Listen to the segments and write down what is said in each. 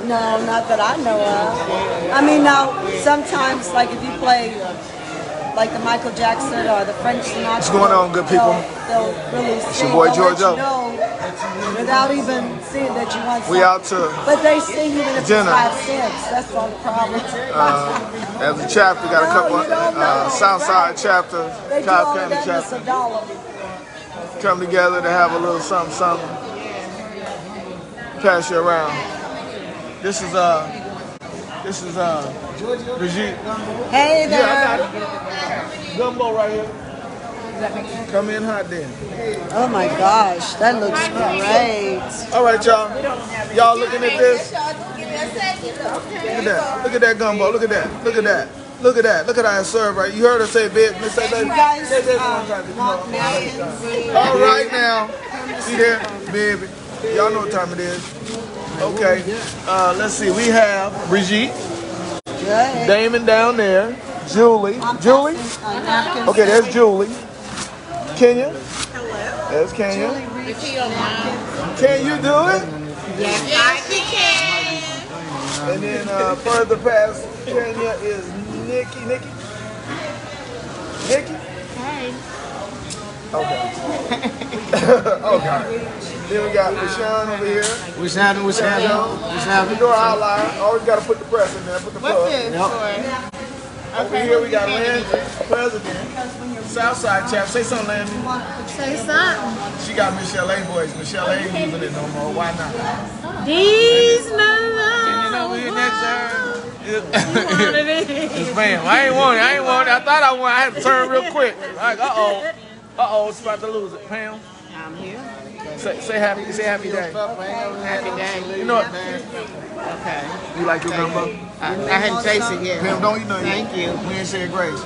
No, not that I know of. I mean, now, sometimes, like, if you play, like, the Michael Jackson or the French Sinatra. What's going on, good people? They'll really It's sing. your boy, They'll let George O. you know without even seeing that you want something. We out to But they sing even if dinner. it's 5 cents. That's all the problem. As a chapter, got a couple Southside chapters, They do Cobb all of County that chapter, $1. come together to have a little something, something. Pass you around. This is Brigitte. Hey there. Yeah, I got it. Gumbo right here. Come in hot then. Oh my gosh, that looks great. All right, y'all. Y'all looking at this? Look at that. Look at that gumbo. Look at that. Look at that. Look at that. Look at how it's served right. You heard her say, "Bitch." Say that. You guys Say this one time. want napkins? All right now. See there, baby. Y'all know what time it is. Okay. Let's see. We have Brigitte, Good. Damon down there, Julie. Julie. Napkins. Okay, there's Julie. Kenya. Hello. There's Kenya. If you don't mind. Can you do it? Yes, we can. And then further past Kenya is Nikki. Nikki? Hey. Okay. Okay. Then we got Rashawn over here. What's happening? What's happening? What's happening? Door outline. Always got to put the press in there. Put the What's plug. this for? Over here we got Landry, president. Southside chap. Say something, Landry. Say something. She got Michelle A voice. Michelle A ain't using it no more. Why not? These my Over here next to her. love. Bam. I ain't want it. I thought I wanted. I had to turn real quick. Like, uh-oh, it's about to lose it. Pam, I'm here. say happy day. Happy day. You know what? Okay. You like your gumbo? I hadn't tasted yet. Pam, don't eat nothing. Thank you. We ain't saying grace.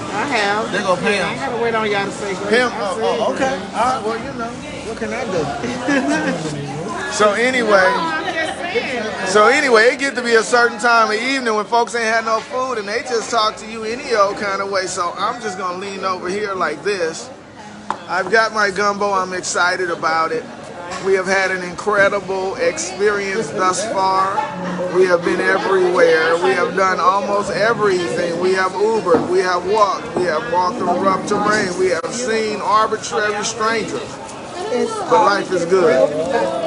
I have. There go Pam. I gotta wait on y'all to say grace. Pam, I said okay. grace. All right, well, you know, what can I do? So anyway, I'm just saying. it get to be a certain time of evening when folks ain't had no food and they just talk to you any old kind of way. So I'm just gonna lean over here like this. I've got my gumbo. I'm excited about it. We have had an incredible experience thus far. We have been everywhere. We have done almost everything. We have Ubered. We have walked. We have walked through rough terrain. We have seen arbitrary strangers. But life is good.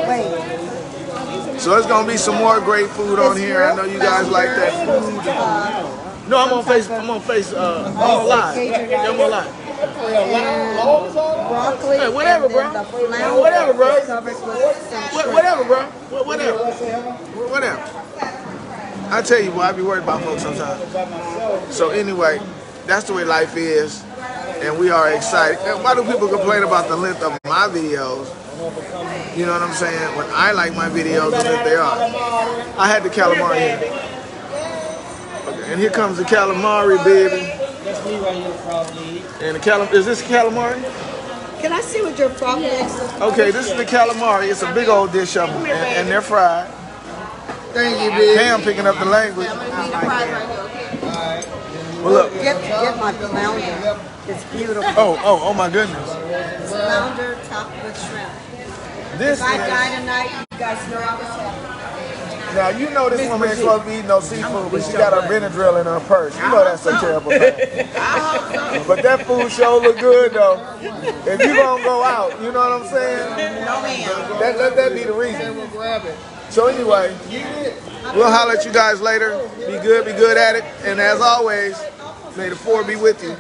Wait. So there's gonna be some more great food on here. I know you guys like that food. No, I'm on live. I'm on live. Broccoli. Hey, whatever, bro. Whatever, bro. Whatever, bro. Whatever. I tell you, boy, I be worried about folks sometimes. So anyway, that's the way life is, and we are excited. And why do people complain about the length of my videos? You know what I'm saying? When I like my videos, the length they are. I had the calamari here. Okay, and here comes the calamari, baby. That's me right here, probably. And the is this calamari? Can I see what your broccoli is? Okay, this is the calamari. It's a big old dish of them, and they're fried. Thank you, baby. Pam picking up the language. Well, look. Get my flounder. It's beautiful. Oh my goodness. Flounder topped with shrimp. This If I is, die tonight, you guys know I was happy. now you know this woman ain't supposed to be eating no seafood, but she got her Benadryl in her purse. You know that's a terrible thing. But that food sure look good though. If you gonna go out, you know what I'm saying? Let that be the reason. So anyway, we'll holler at you guys later. Be good at it. And as always, may the 4 be with you.